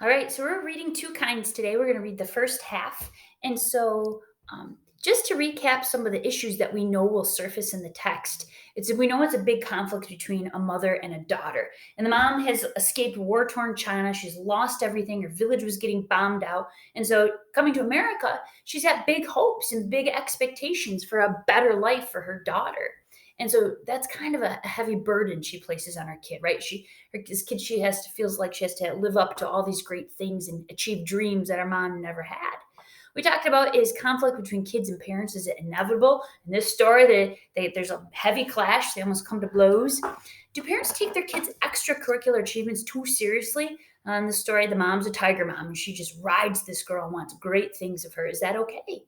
All right, so we're reading Two Kinds today. We're going to read the first half. And so, just to recap some of the issues that we know will surface in the text, we know it's a big conflict between a mother and a daughter. And the mom has escaped war torn China. She's lost everything. Her village was getting bombed out. And so, coming to America, she's got big hopes and big expectations for a better life for her daughter. And so that's kind of a heavy burden she places on her kid, right? This kid, feels like she has to live up to all these great things and achieve dreams that her mom never had. We talked about, is conflict between kids and parents, is it inevitable? In this story, there's a heavy clash. They almost come to blows. Do parents take their kids' extracurricular achievements too seriously? In the story, the mom's a tiger mom, and she just rides this girl and wants great things of her. Is that okay?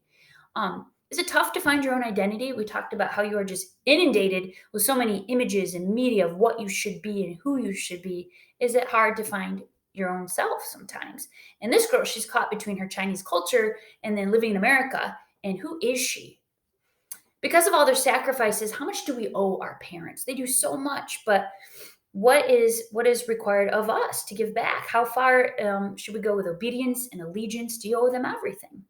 Is it tough to find your own identity? We talked about how you are just inundated with so many images and media of what you should be and who you should be. Is it hard to find your own self sometimes? And this girl, she's caught between her Chinese culture and then living in America. And who is she? Because of all their sacrifices, how much do we owe our parents? They do so much, but what is required of us to give back? How far should we go with obedience and allegiance? Do you owe them everything?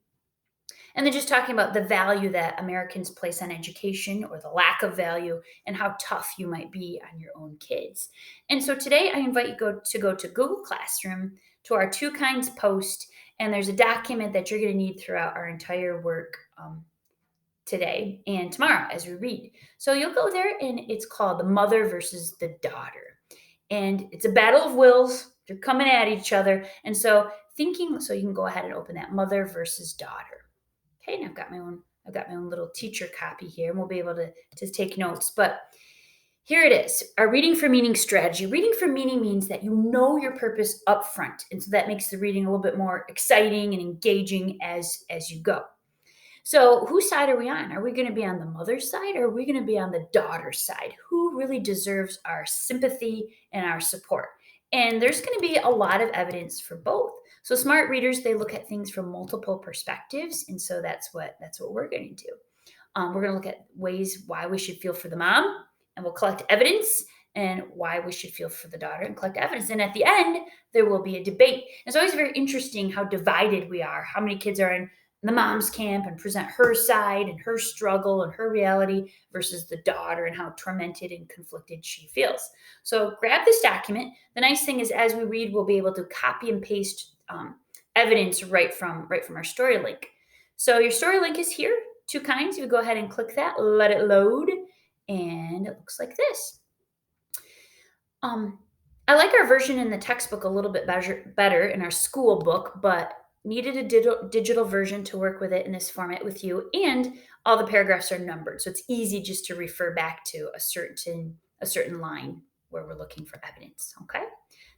And then just talking about the value that Americans place on education or the lack of value and how tough you might be on your own kids. And so today I invite you go to Google Classroom to our Two Kinds post, and there's a document that you're going to need throughout our entire work today and tomorrow as we read. So you'll go there, and it's called The Mother versus the Daughter. And it's a battle of wills. They're coming at each other. And so so you can go ahead and open that, Mother versus Daughter. Okay, and I've got my own little teacher copy here, and we'll be able to take notes. But here it is, our reading for meaning strategy. Reading for meaning means that you know your purpose up front. And so that makes the reading a little bit more exciting and engaging as you go. So whose side are we on? Are we going to be on the mother's side, or are we going to be on the daughter's side? Who really deserves our sympathy and our support? And there's going to be a lot of evidence for both. So smart readers, they look at things from multiple perspectives, and so that's what we're going to do. We're going to look at ways why we should feel for the mom, and we'll collect evidence, and why we should feel for the daughter and collect evidence. And at the end, there will be a debate. It's always very interesting how divided we are, how many kids are in the mom's camp and present her side and her struggle and her reality versus the daughter and how tormented and conflicted she feels. So grab this document. The nice thing is, as we read, we'll be able to copy and paste evidence right from our story link. So your story link is here. Two Kinds. You go ahead and click that, let it load, and it looks like this. I like our version in the textbook a little bit better in our school book, but needed a digital version to work with it in this format with you. And all the paragraphs are numbered, so it's easy just to refer back to a certain line where we're looking for evidence. Okay.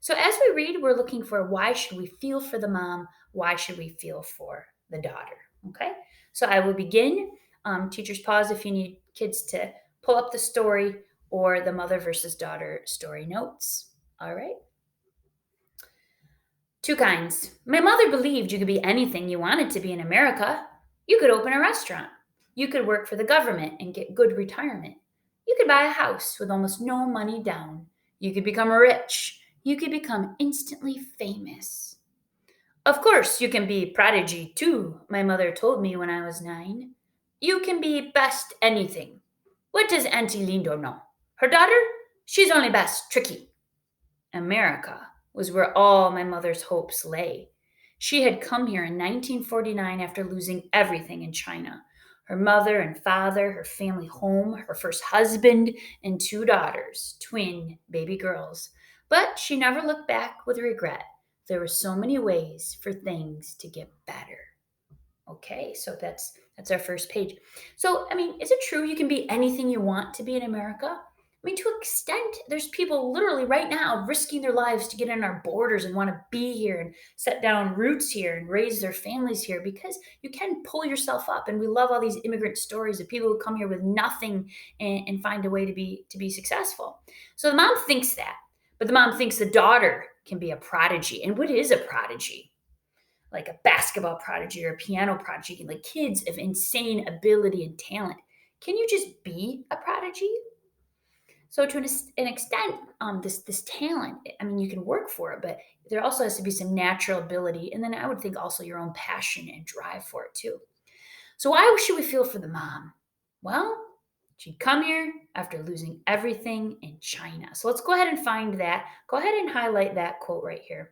So as we read, we're looking for, why should we feel for the mom? Why should we feel for the daughter? Okay. So I will begin. Teachers, pause if you need kids to pull up the story or the mother versus daughter story notes. All right. Two Kinds. My mother believed you could be anything you wanted to be in America. You could open a restaurant. You could work for the government and get good retirement. You could buy a house with almost no money down. You could become rich. You could become instantly famous. Of course, you can be prodigy too, my mother told me when I was 9. You can be best anything. What does Auntie Lindo know? Her daughter? She's only best tricky. America was where all my mother's hopes lay. She had come here in 1949 after losing everything in China: her mother and father, her family home, her first husband, and 2 daughters, twin baby girls. But she never looked back with regret. There were so many ways for things to get better. Okay, so that's our first page. So, I mean, is it true you can be anything you want to be in America? I mean, to an extent, there's people literally right now risking their lives to get in our borders and want to be here and set down roots here and raise their families here, because you can pull yourself up. And we love all these immigrant stories of people who come here with nothing and find a way to be successful. So the mom thinks that, but the mom thinks the daughter can be a prodigy. And what is a prodigy? Like a basketball prodigy or a piano prodigy, like kids of insane ability and talent. Can you just be a prodigy? So to an extent, this talent, I mean, you can work for it, but there also has to be some natural ability, and then I would think also your own passion and drive for it too. So why should we feel for the mom? Well, she'd come here after losing everything in China. So let's go ahead and find that. Go ahead and highlight that quote right here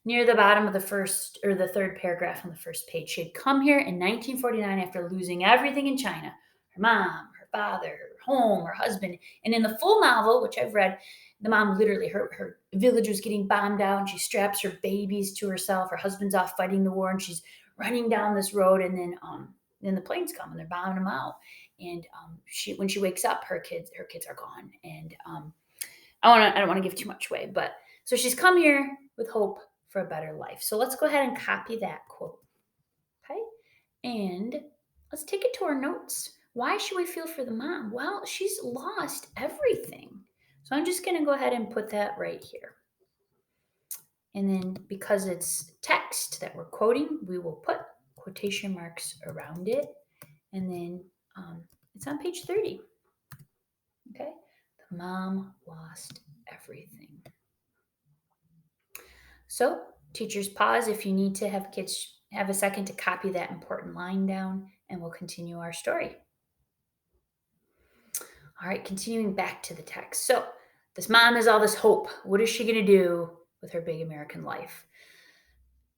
near the bottom of the first or the third paragraph on the first page. She had come here in 1949 after losing everything in China: her mom, her father, her home, her husband. And in the full novel, which I've read, the mom literally, her village was getting bombed out, and she straps her babies to herself. Her husband's off fighting the war, and she's running down this road, and then the planes come and they're bombing them out. And when she wakes up, her kids are gone. And I don't want to give too much away, but so she's come here with hope for a better life. So let's go ahead and copy that quote. Okay. And let's take it to our notes. Why should we feel for the mom? Well, she's lost everything. So I'm just going to go ahead and put that right here. And then because it's text that we're quoting, we will put quotation marks around it. And then it's on page 30. Okay. The mom lost everything. So, teachers, pause if you need to have kids have a second to copy that important line down, and we'll continue our story. All right, continuing back to the text. So, this mom has all this hope. What is she going to do with her big American life?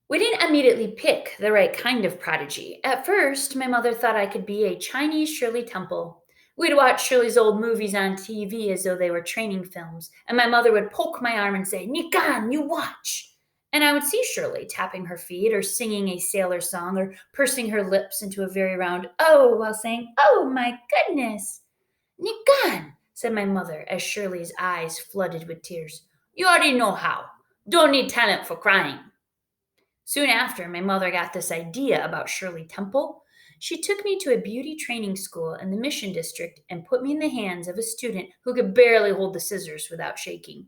We didn't immediately pick the right kind of prodigy. At first, my mother thought I could be a Chinese Shirley Temple. We'd watch Shirley's old movies on TV as though they were training films, and my mother would poke my arm and say, "Nikan, you watch." And I would see Shirley tapping her feet or singing a sailor song or pursing her lips into a very round "oh" while saying, "Oh my goodness." "Nikan," said my mother as Shirley's eyes flooded with tears. "You already know how. Don't need talent for crying." Soon after, my mother got this idea about Shirley Temple. She took me to a beauty training school in the Mission District and put me in the hands of a student who could barely hold the scissors without shaking.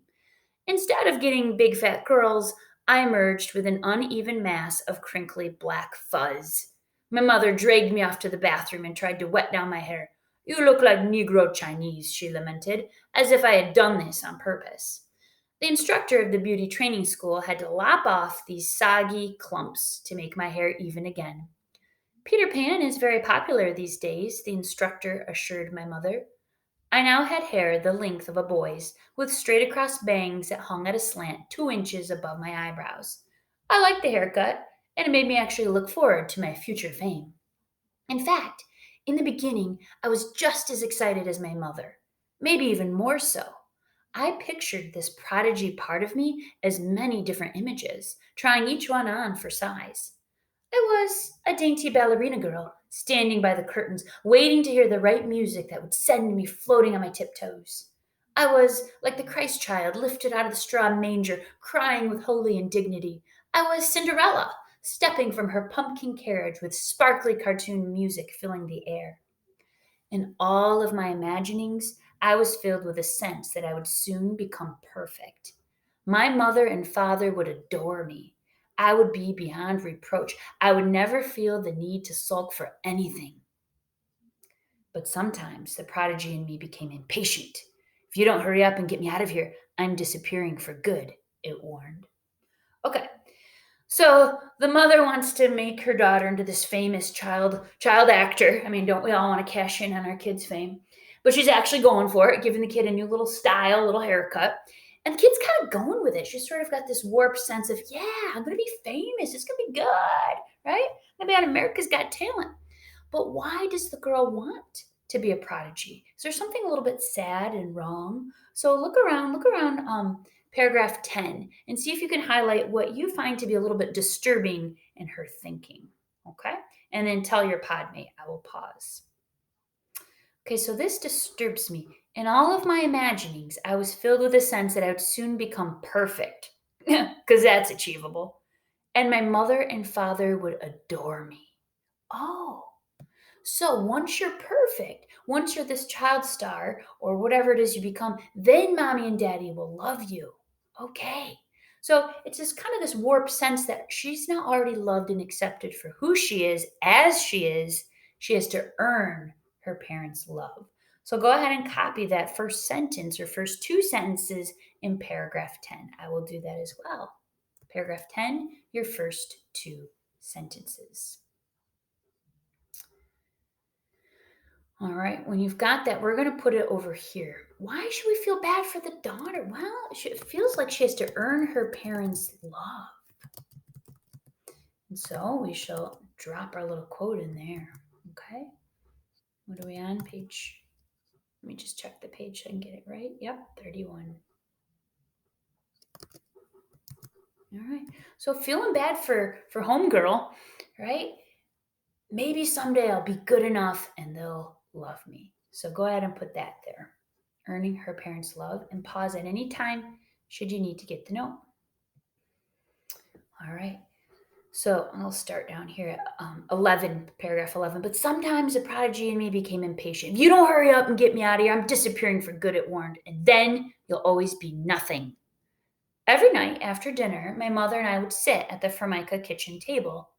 Instead of getting big fat curls, I emerged with an uneven mass of crinkly black fuzz. My mother dragged me off to the bathroom and tried to wet down my hair. "You look like Negro Chinese," she lamented, as if I had done this on purpose. The instructor of the beauty training school had to lop off these soggy clumps to make my hair even again. "Peter Pan is very popular these days," the instructor assured my mother. I now had hair the length of a boy's, with straight across bangs that hung at a slant 2 inches above my eyebrows. I liked the haircut, and it made me actually look forward to my future fame. In fact, in the beginning, I was just as excited as my mother, maybe even more so. I pictured this prodigy part of me as many different images, trying each one on for size. I was a dainty ballerina girl, standing by the curtains, waiting to hear the right music that would send me floating on my tiptoes. I was like the Christ child lifted out of the straw manger, crying with holy indignity. I was Cinderella, stepping from her pumpkin carriage with sparkly cartoon music filling the air. In all of my imaginings, I was filled with a sense that I would soon become perfect. My mother and father would adore me. I would be beyond reproach. I would never feel the need to sulk for anything. But sometimes the prodigy in me became impatient. "If you don't hurry up and get me out of here, I'm disappearing for good," it warned. Okay, so the mother wants to make her daughter into this famous child actor. I mean, don't we all want to cash in on our kids' fame? But she's actually going for it, giving the kid a new little style, a little haircut. And the kid's kind of going with it. She's sort of got this warped sense of, yeah, I'm going to be famous. It's going to be good, right? I'm going to be on America's Got Talent. But why does the girl want to be a prodigy? Is there something a little bit sad and wrong? So look around paragraph 10 and see if you can highlight what you find to be a little bit disturbing in her thinking. Okay? And then tell your podmate. I will pause. Okay, so this disturbs me. In all of my imaginings, I was filled with a sense that I would soon become perfect, because that's achievable. And my mother and father would adore me. Oh, so once you're perfect, once you're this child star or whatever it is you become, then mommy and daddy will love you. Okay. So it's just kind of this warped sense that she's not already loved and accepted for who she is, as she is. She has to earn her parents' love. So go ahead and copy that first sentence or first two sentences in paragraph 10. I will do that as well. Paragraph 10, your first two sentences. All right, when you've got that, we're going to put it over here. Why should we feel bad for the daughter? Well, it feels like she has to earn her parents' love. And so we shall drop our little quote in there. Okay, what are we on? Page, let me just check the page so I can get it right. Yep, 31. All right, so feeling bad for homegirl, right? Maybe someday I'll be good enough and they'll love me. So go ahead and put that there. Earning her parents' love, and pause at any time should you need to get the note. All right. So I'll start down here at 11, paragraph 11. But sometimes the prodigy in me became impatient. If you don't hurry up and get me out of here, I'm disappearing for good, it warned. And then you'll always be nothing. Every night after dinner, my mother and I would sit at the Formica kitchen table.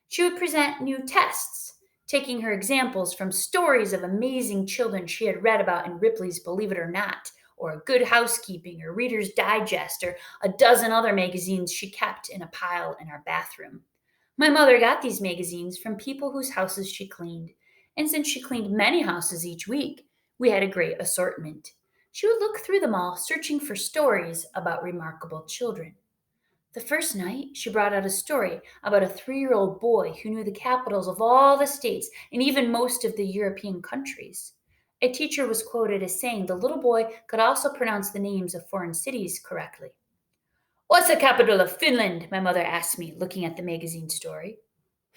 She would present new tests, taking her examples from stories of amazing children she had read about in Ripley's Believe It or Not, or Good Housekeeping, or Reader's Digest, or a dozen other magazines she kept in a pile in our bathroom. My mother got these magazines from people whose houses she cleaned, and since she cleaned many houses each week, we had a great assortment. She would look through them all, searching for stories about remarkable children. The first night, she brought out a story about a 3-year-old boy who knew the capitals of all the states and even most of the European countries. A teacher was quoted as saying the little boy could also pronounce the names of foreign cities correctly. What's the capital of Finland? My mother asked me, looking at the magazine story.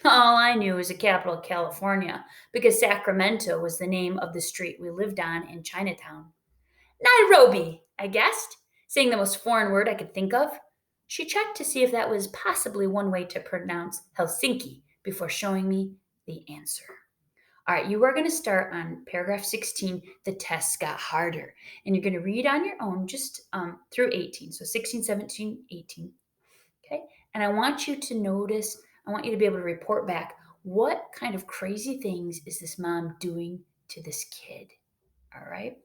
All I knew was the capital of California, because Sacramento was the name of the street we lived on in Chinatown. Nairobi, I guessed, saying the most foreign word I could think of. She checked to see if that was possibly one way to pronounce Helsinki before showing me the answer. All right, you are going to start on paragraph 16. The tests got harder, and you're going to read on your own just through 18. So 16, 17, 18. Okay, and I want you to notice, I want you to be able to report back what kind of crazy things is this mom doing to this kid. All right.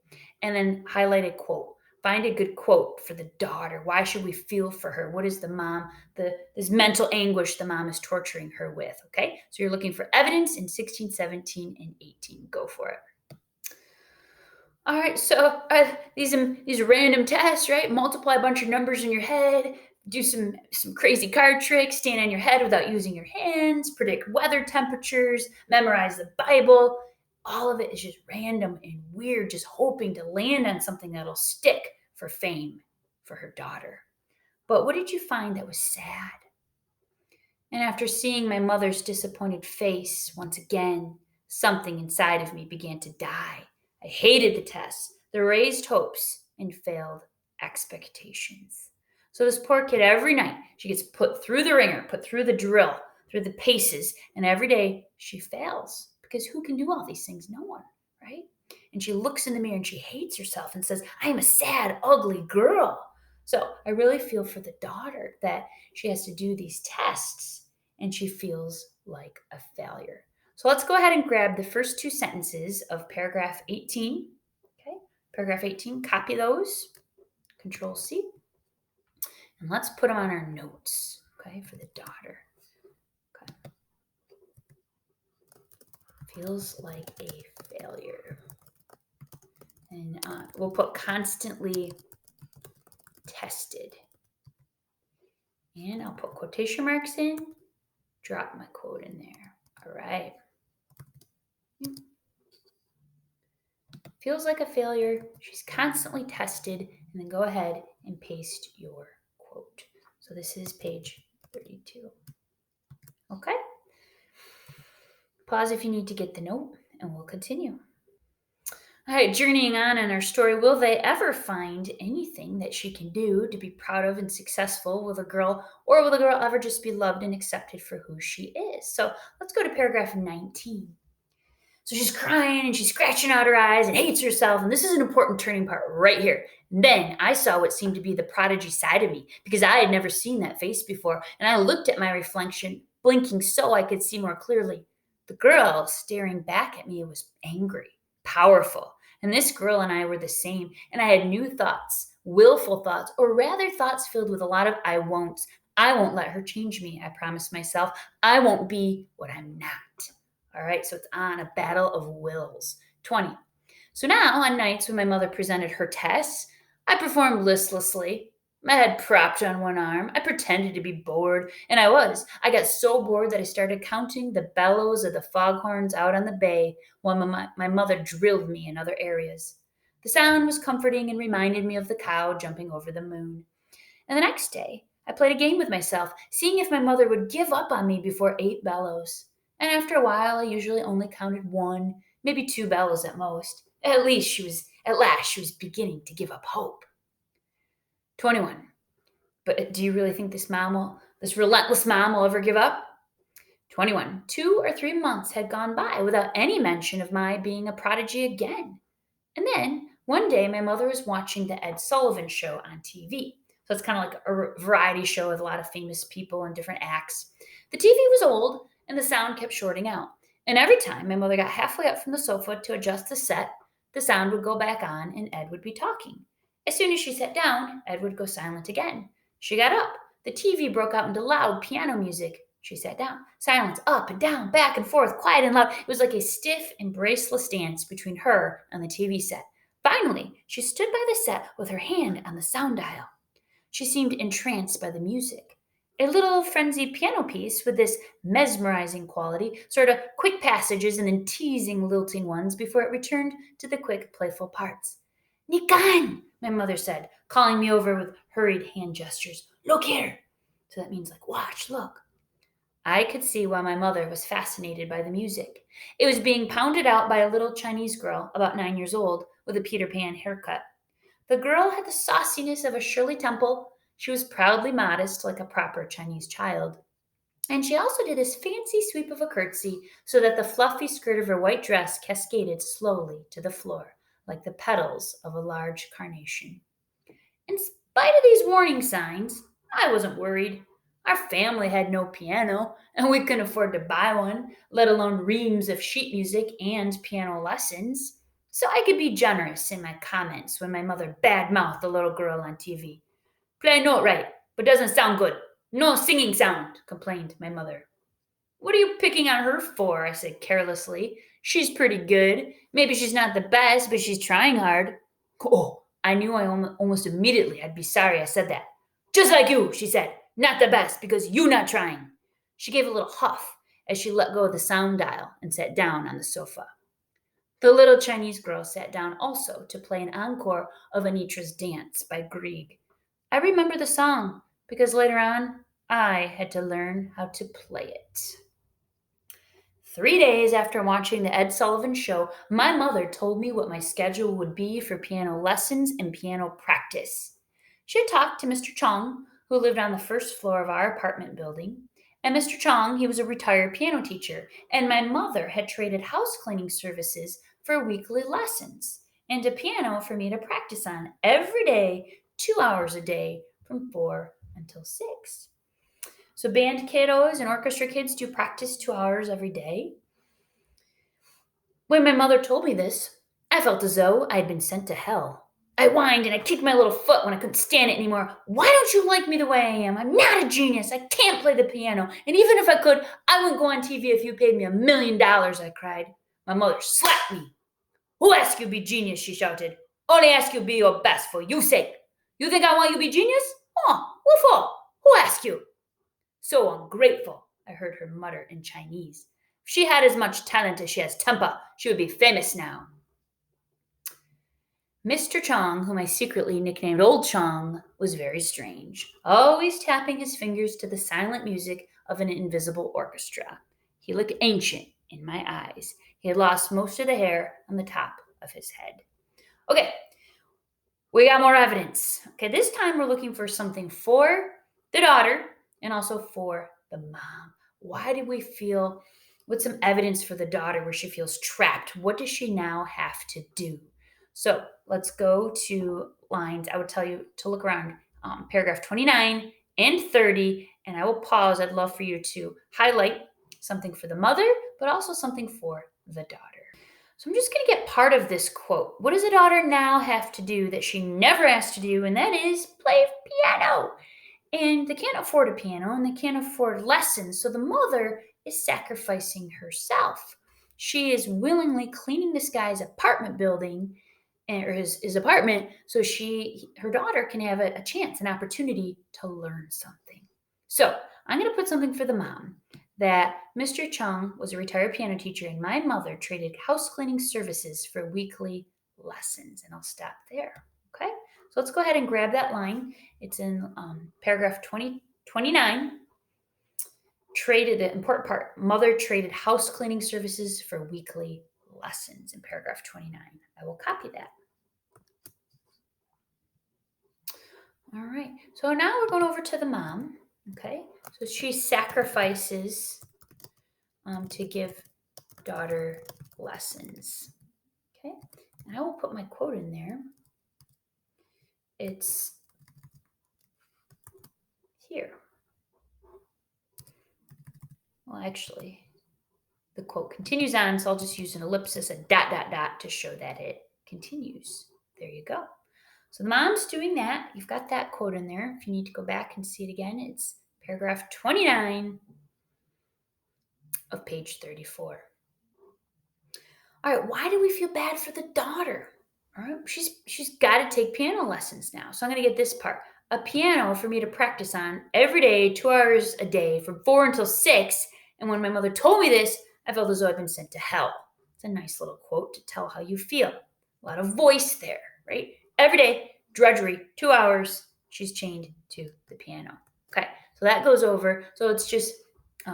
And then highlight a quote. Find a good quote for the daughter. Why should we feel for her? What is the mom, this mental anguish the mom is torturing her with? Okay. So you're looking for evidence in 16, 17, and 18. Go for it. All right. So these random tests, right? Multiply a bunch of numbers in your head. Do some crazy card tricks. Stand on your head without using your hands. Predict weather temperatures. Memorize the Bible. All of it is just random and weird, just hoping to land on something that'll stick for fame for her daughter. But what did you find that was sad? And after seeing my mother's disappointed face once again, something inside of me began to die. I hated the tests, the raised hopes, and failed expectations. So this poor kid, every night, she gets put through the ringer, put through the drill, through the paces, and every day she fails. Because who can do all these things? No one, right? And she looks in the mirror and she hates herself and says, I am a sad, ugly girl. So I really feel for the daughter that she has to do these tests and she feels like a failure. So let's go ahead and grab the first two sentences of paragraph 18. Okay, paragraph 18, copy those, Control C, and let's put them on our notes, okay, for the daughter. Okay. Feels like a failure. And we'll put constantly tested. And I'll put quotation marks in, drop my quote in there. All right. Feels like a failure. She's constantly tested. And then go ahead and paste your quote. So this is page 32. Okay. Pause if you need to get the note, and we'll continue. All right, journeying on in our story, will they ever find anything that she can do to be proud of and successful with a girl, or will the girl ever just be loved and accepted for who she is? So let's go to paragraph 19. So she's crying and she's scratching out her eyes and hates herself. And this is an important turning part right here. Then I saw what seemed to be the prodigy side of me because I had never seen that face before. And I looked at my reflection, blinking so I could see more clearly. The girl staring back at me was angry, powerful, And this girl and I were the same. And I had new thoughts, willful thoughts, or rather thoughts filled with a lot of I won'ts. I won't let her change me, I promised myself. I won't be what I'm not. All right, so it's on a battle of wills. 20. So now, on nights when my mother presented her tests, I performed listlessly, my head propped on one arm. I pretended to be bored, and I was. I got so bored that I started counting the bellows of the foghorns out on the bay while my mother drilled me in other areas. The sound was comforting and reminded me of the cow jumping over the moon. And the next day, I played a game with myself, seeing if my mother would give up on me before 8 bellows. And after a while, I usually only counted one, maybe 2 bellows at most. At last, she was beginning to give up hope. 21. But do you really think this relentless mom will ever give up? 21. 2 or 3 months had gone by without any mention of my being a prodigy again. And then one day, my mother was watching the Ed Sullivan Show on TV. So it's kind of like a variety show with a lot of famous people and different acts. The TV was old and the sound kept shorting out. And every time my mother got halfway up from the sofa to adjust the set, the sound would go back on and Ed would be talking. As soon as she sat down, Ed would go silent again. She got up. The TV broke out into loud piano music. She sat down. Silence, up and down, back and forth, quiet and loud. It was like a stiff, embraceless dance between her and the TV set. Finally, she stood by the set with her hand on the sound dial. She seemed entranced by the music. A little frenzied piano piece with this mesmerizing quality, sort of quick passages and then teasing, lilting ones before it returned to the quick, playful parts. Nikan, my mother said, calling me over with hurried hand gestures. Look here. So that means like, watch, look. I could see why my mother was fascinated by the music. It was being pounded out by a little Chinese girl, about 9 years old, with a Peter Pan haircut. The girl had the sauciness of a Shirley Temple. She was proudly modest, like a proper Chinese child. And she also did this fancy sweep of a curtsy so that the fluffy skirt of her white dress cascaded slowly to the floor, like the petals of a large carnation. In spite of these warning signs, I wasn't worried. Our family had no piano, and we couldn't afford to buy one, let alone reams of sheet music and piano lessons. So I could be generous in my comments when my mother badmouthed the little girl on TV. Play a note right, but doesn't sound good. No singing sound, complained my mother. What are you picking on her for? I said carelessly. She's pretty good. Maybe she's not the best, but she's trying hard. Oh, I knew almost immediately I'd be sorry I said that. Just like you, she said. Not the best because you not trying. She gave a little huff as she let go of the sound dial and sat down on the sofa. The little Chinese girl sat down also to play an encore of Anitra's Dance by Grieg. I remember the song because later on I had to learn how to play it. 3 days after watching the Ed Sullivan Show, my mother told me what my schedule would be for piano lessons and piano practice. She had talked to Mr. Chong, who lived on the first floor of our apartment building. And Mr. Chong, he was a retired piano teacher, and my mother had traded house cleaning services for weekly lessons and a piano for me to practice on every day, 2 hours a day from 4 until 6. So band kiddos and orchestra kids do practice 2 hours every day. When my mother told me this, I felt as though I had been sent to hell. I whined and I kicked my little foot when I couldn't stand it anymore. Why don't you like me the way I am? I'm not a genius. I can't play the piano. And even if I could, I wouldn't go on TV if you paid me $1,000,000, I cried. My mother slapped me. Who asked you to be genius, she shouted. Only ask you to be your best for you sake. You think I want you to be genius? Oh, what for? Who asked you? So ungrateful, I heard her mutter in Chinese. If she had as much talent as she has temper, she would be famous now. Mr. Chong, whom I secretly nicknamed Old Chong, was very strange, always tapping his fingers to the silent music of an invisible orchestra. He looked ancient in my eyes. He had lost most of the hair on the top of his head. Okay, we got more evidence. Okay, this time we're looking for something for the daughter and also for the mom. Why did we feel, what's some evidence for the daughter where she feels trapped? What does she now have to do? So let's go to lines. I would tell you to look around paragraph 29 and 30, and I will pause. I'd love for you to highlight something for the mother, but also something for the daughter. So I'm just going to get part of this quote. What does a daughter now have to do that she never asked to do? And that is play piano. And they can't afford a piano and they can't afford lessons. So the mother is sacrificing herself. She is willingly cleaning this guy's apartment building or his apartment so her daughter can have a chance, an opportunity to learn something. So I'm going to put something for the mom that Mr. Chung was a retired piano teacher and my mother traded house cleaning services for weekly lessons. And I'll stop there. Okay. So let's go ahead and grab that line. It's in paragraph 29. Traded, the important part, mother traded house cleaning services for weekly lessons in paragraph 29. I will copy that. All right. So now we're going over to the mom. Okay. So she sacrifices to give daughter lessons. Okay. And I will put my quote in there. It's here. Well, actually, the quote continues on, so I'll just use an ellipsis, a dot, dot, dot to show that it continues. There you go. So the mom's doing that. You've got that quote in there. If you need to go back and see it again, it's paragraph 29 of page 34. All right, why do we feel bad for the daughter? All right, she's got to take piano lessons now. So I'm going to get this part. A piano for me to practice on every day, 2 hours a day from 4 until 6. And when my mother told me this, I felt as though I'd been sent to hell. It's a nice little quote to tell how you feel. A lot of voice there, right? Every day, drudgery, 2 hours, she's chained to the piano. Okay, so that goes over. So it's just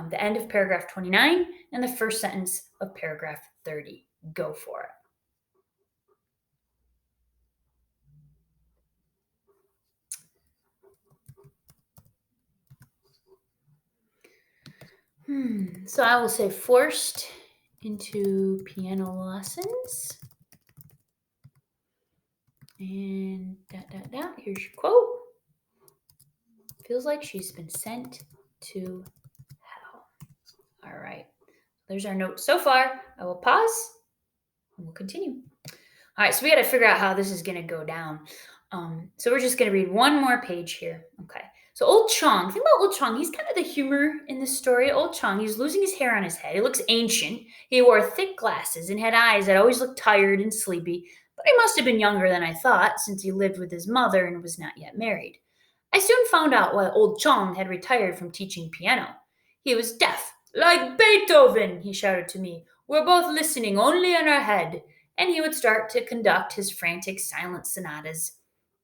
the end of paragraph 29 and the first sentence of paragraph 30. Go for it. So I will say forced into piano lessons. And here's your quote. Feels like she's been sent to hell. All right. There's our note so far. I will pause and we'll continue. All right, so we got to figure out how this is going to go down. So we're just going to read one more page here. Okay. So Old Chong, think about Old Chong. He's kind of the humor in this story. Old Chong, he's losing his hair on his head. He looks ancient. He wore thick glasses and had eyes that always looked tired and sleepy. But he must have been younger than I thought since he lived with his mother and was not yet married. I soon found out why Old Chong had retired from teaching piano. He was deaf. Like Beethoven, he shouted to me. We're both listening only in our head. And he would start to conduct his frantic silent sonatas.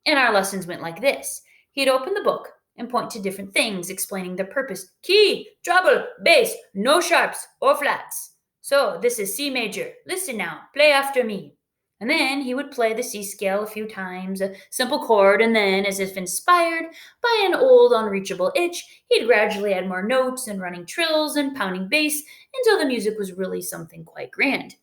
And our lessons went like this. He'd open the book and point to different things, explaining the purpose. Key, treble, bass, no sharps or flats. So this is C major. Listen now, play after me. And then he would play the C scale a few times, a simple chord, and then, as if inspired by an old unreachable itch, he'd gradually add more notes and running trills and pounding bass until the music was really something quite grand.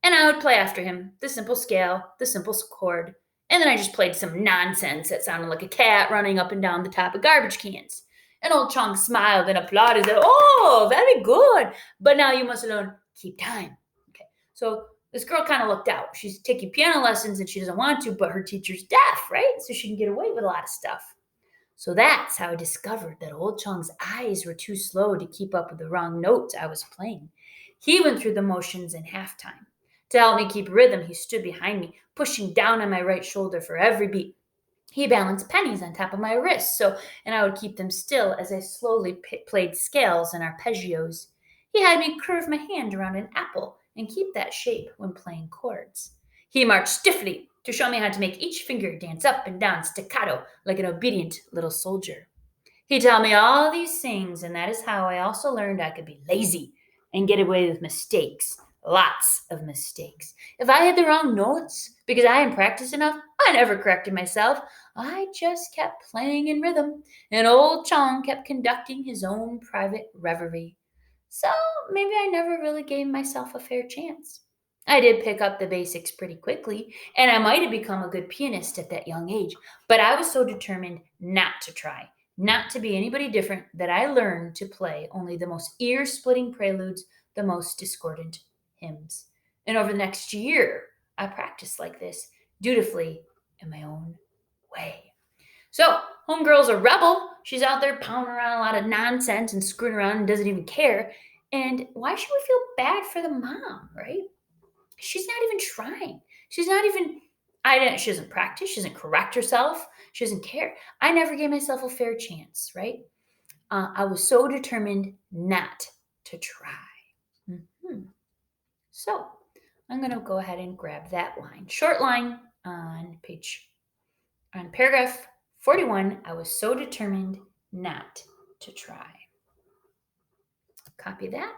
And I would play after him the simple scale, the simple chord, and then I just played some nonsense that sounded like a cat running up and down the top of garbage cans. And old Chong smiled and applauded and said, "Oh, very good. But now you must learn keep time." Okay. So this girl kind of looked out. She's taking piano lessons and she doesn't want to, but her teacher's deaf, right? So she can get away with a lot of stuff. So that's how I discovered that old Chong's eyes were too slow to keep up with the wrong notes I was playing. He went through the motions in halftime. To help me keep rhythm, he stood behind me, pushing down on my right shoulder for every beat. He balanced pennies on top of my wrist, and I would keep them still as I slowly played scales and arpeggios. He had me curve my hand around an apple and keep that shape when playing chords. He marched stiffly to show me how to make each finger dance up and down staccato like an obedient little soldier. He taught me all these things, and that is how I also learned I could be lazy and get away with mistakes. Lots of mistakes. If I had the wrong notes because I hadn't practiced enough, I never corrected myself. I just kept playing in rhythm, and old Chong kept conducting his own private reverie. So maybe I never really gave myself a fair chance. I did pick up the basics pretty quickly, and I might have become a good pianist at that young age, but I was so determined not to try, not to be anybody different, that I learned to play only the most ear splitting preludes, the most discordant hymns. And over the next year, I practiced like this dutifully in my own way. So, homegirl's a rebel. She's out there pounding around a lot of nonsense and screwing around and doesn't even care. And why should we feel bad for the mom, right? She's not even trying. She's not even, she doesn't practice. She doesn't correct herself. She doesn't care. I never gave myself a fair chance, right? I was so determined not to try. Mhm. So I'm going to go ahead and grab that line. Short line on paragraph 41. I was so determined not to try. Copy that.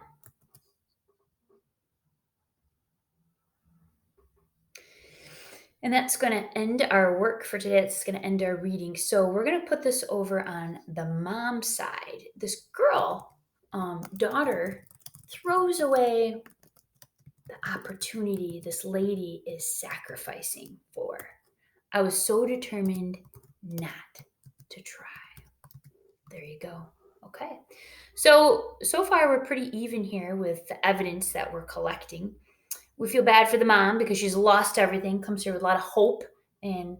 And that's going to end our work for today. It's going to end our reading. So we're going to put this over on the mom side. This girl, daughter, throws away the opportunity this lady is sacrificing for. I was so determined not to try. There you go. Okay. So far we're pretty even here with the evidence that we're collecting. We feel bad for the mom because she's lost everything, comes here with a lot of hope and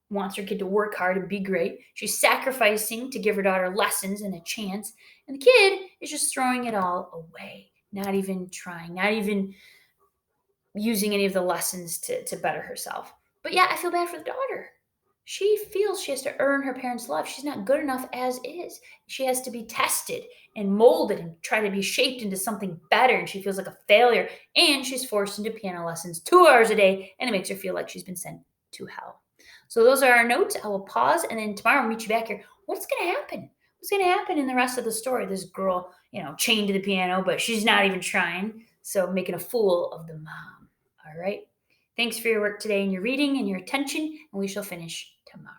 wants her kid to work hard and be great. She's sacrificing to give her daughter lessons and a chance. And the kid is just throwing it all away, not even trying, not even using any of the lessons to better herself. But yeah, I feel bad for the daughter. She feels she has to earn her parents' love. She's not good enough as is. She has to be tested and molded and try to be shaped into something better. And she feels like a failure. And she's forced into piano lessons 2 hours a day. And it makes her feel like she's been sent to hell. So those are our notes. I will pause. And then tomorrow I'll meet you back here. What's going to happen? What's going to happen in the rest of the story? This girl, chained to the piano, but she's not even trying. So making a fool of the mom. All right. Thanks for your work today and your reading and your attention, and we shall finish tomorrow.